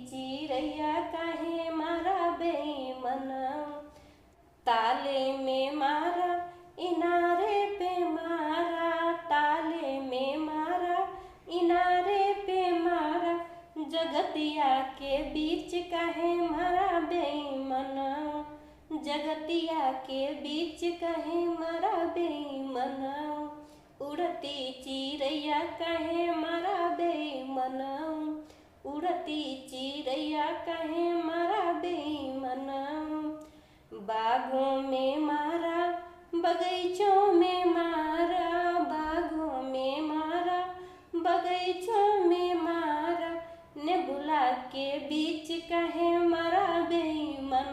चिरैया काहे मारा बेईमान, ताले में मारा इनारे पे मारा, ताले में मारा इनारे पे मारा, जगतिया के बीच काहे मारा बेईमान, जगतिया के बीच काहे मारा बेईमान, उड़ती चिरैया काहे मारा बेईमान, उड़ती चिरैया काहे मारा बेईमान, बागों में मारा बगीचों में मारा, बागों में मारा बगीचों में मारा, नेबुला के बीच काहे मारा बेईमान,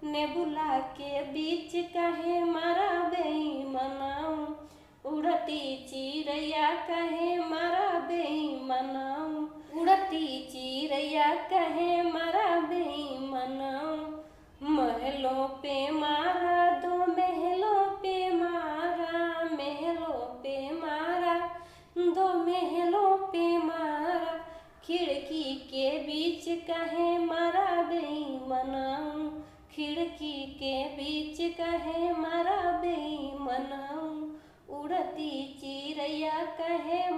नेबुला के बीच काहे मारा बेईमान, उड़ती चिरैया काहे मारा बेईमान, उड़ती चिरैया काहे मारा बेईमान, महलों पे मारा दो महलों पे मारा, महलों पे मारा दो महलों पे मारा, खिड़की के बीच काहे मारा बेईमान, खिड़की के बीच काहे मारा बेईमान, उड़ती चिरैया काहे